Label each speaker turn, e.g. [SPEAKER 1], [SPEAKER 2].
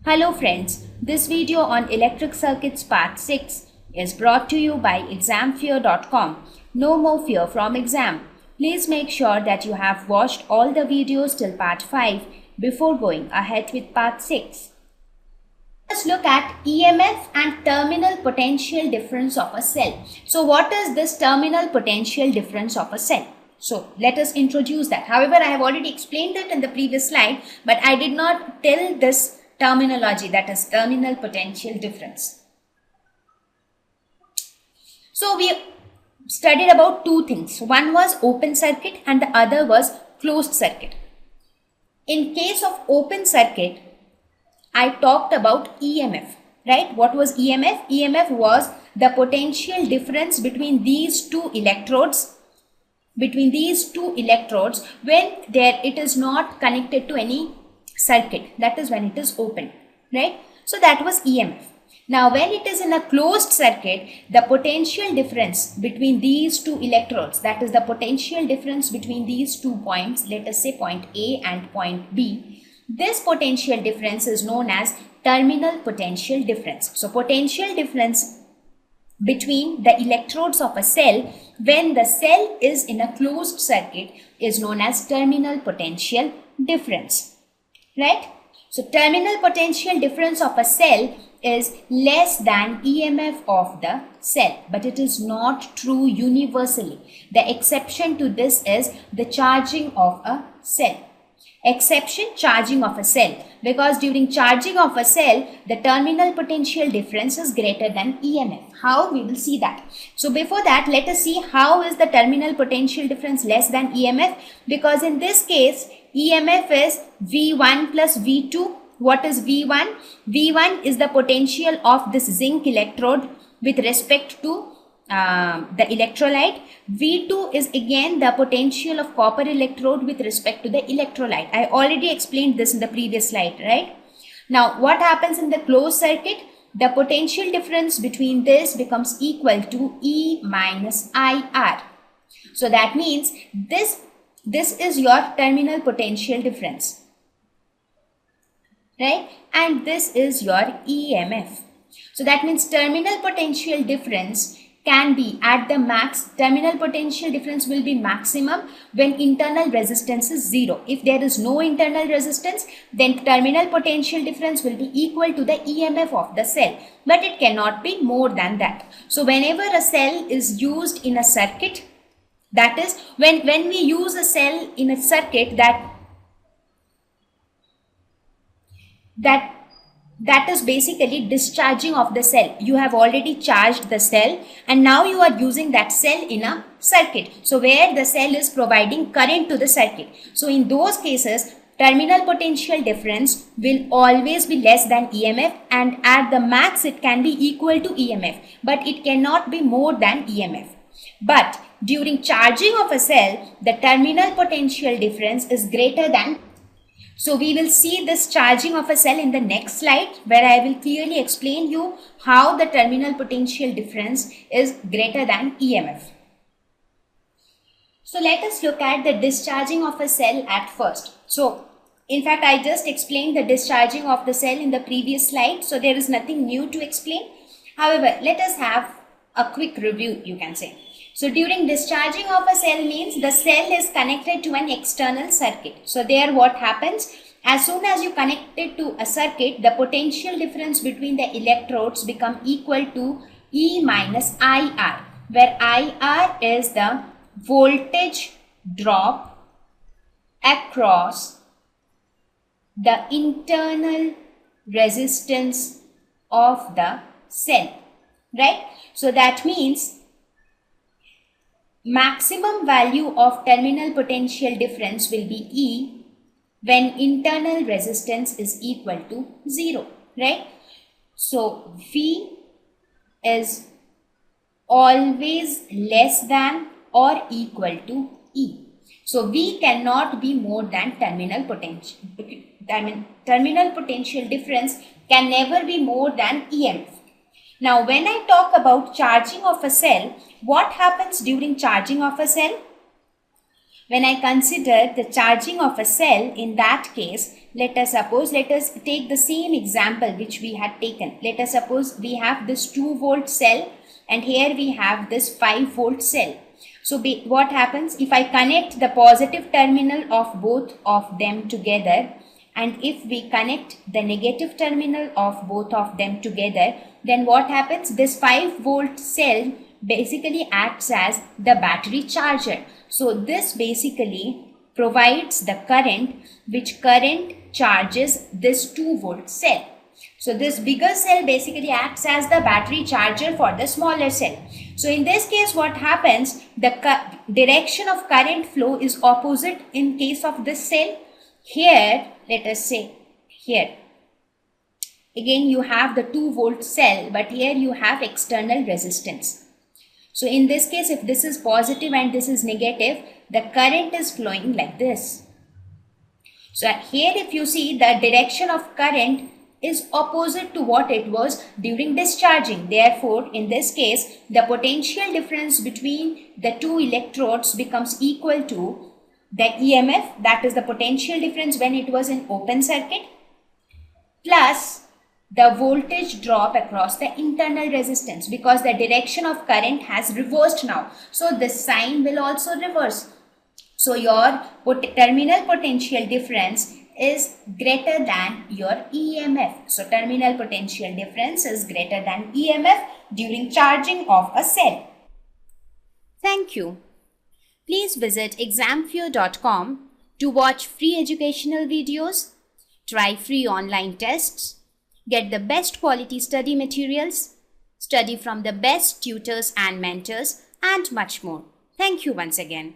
[SPEAKER 1] Hello friends, this video on electric circuits part 6 is brought to you by examfear.com. No more fear from exam. Please make sure that you have watched all the videos till part 5 before going ahead with part 6. Let's look at EMF and terminal potential difference of a cell. So what is this terminal potential difference of a cell? So let us introduce that. However, I have already explained it in the previous slide, but I did not tell this terminology, that is terminal potential difference. So we studied about two things. One was open circuit and the other was closed circuit. In case of open circuit, I talked about EMF, right? What was EMF? EMF was the potential difference between these two electrodes, when it is not connected to any circuit, that is when it is open, right? So that was EMF. Now when it is in a closed circuit, the potential difference between these two electrodes, that is the potential difference between these 2 points, let us say point A and point B, this potential difference is known as terminal potential difference. So potential difference between the electrodes of a cell when the cell is in a closed circuit is known as terminal potential difference. Right? So terminal potential difference of a cell is less than EMF of the cell, but it is not true universally. The exception to this is the charging of a cell. Exception, charging of a cell, because during charging of a cell, the terminal potential difference is greater than EMF. How? We will see that. So before that, let us see how is the terminal potential difference less than EMF, because in this case, EMF is V1 plus V2. What is V1? V1 is the potential of this zinc electrode with respect to the electrolyte. V2 is again the potential of copper electrode with respect to the electrolyte. I already explained this in the previous slide, right? Now, what happens in the closed circuit? The potential difference between this becomes equal to E minus IR. So that means this is your terminal potential difference, right? And this is your EMF. So that means terminal potential difference can be at the max. Terminal potential difference will be maximum when internal resistance is 0. If there is no internal resistance, then terminal potential difference will be equal to the EMF of the cell, but it cannot be more than that. So whenever a cell is used in a circuit, that is when we use a cell in a circuit, that is basically discharging of the cell. You have already charged the cell and now you are using that cell in a circuit. So where the cell is providing current to the circuit. So in those cases, terminal potential difference will always be less than EMF, and at the max it can be equal to EMF, but it cannot be more than EMF. But during charging of a cell, the terminal potential difference is greater than. So we will see this charging of a cell in the next slide, where I will clearly explain you how the terminal potential difference is greater than EMF. So let us look at the discharging of a cell at first. So in fact, I just explained the discharging of the cell in the previous slide, so there is nothing new to explain. However, let us have a quick review, you can say. So during discharging of a cell means the cell is connected to an external circuit. So there what happens, as soon as you connect it to a circuit, the potential difference between the electrodes become equal to E minus IR, where IR is the voltage drop across the internal resistance of the cell, right? So that means maximum value of terminal potential difference will be E when internal resistance is equal to 0, right? So V is always less than or equal to E. So V cannot be more than terminal potential. Terminal potential difference can never be more than EMF. Now, when I talk about charging of a cell, what happens during charging of a cell? When I consider the charging of a cell, in that case, let us take the same example which we had taken. Let us suppose we have this 2-volt cell and here we have this 5-volt cell. So what happens if I connect the positive terminal of both of them together, and if we connect the negative terminal of both of them together, then what happens? This 5-volt cell basically acts as the battery charger. So this basically provides the current, which current charges this 2-volt cell. So this bigger cell basically acts as the battery charger for the smaller cell. So in this case, what happens? The direction of current flow is opposite in case of this cell. Here, let us say here, again you have the 2-volt cell, but here you have external resistance. So in this case, if this is positive and this is negative, the current is flowing like this. So here if you see, the direction of current is opposite to what it was during discharging. Therefore, in this case, the potential difference between the two electrodes becomes equal to the EMF, that is the potential difference when it was in open circuit, plus the voltage drop across the internal resistance, because the direction of current has reversed now. So this sign will also reverse. So your terminal potential difference is greater than your EMF. So terminal potential difference is greater than EMF during charging of a cell. Thank you. Please visit examfear.com to watch free educational videos, try free online tests, get the best quality study materials, study from the best tutors and mentors, and much more. Thank you once again.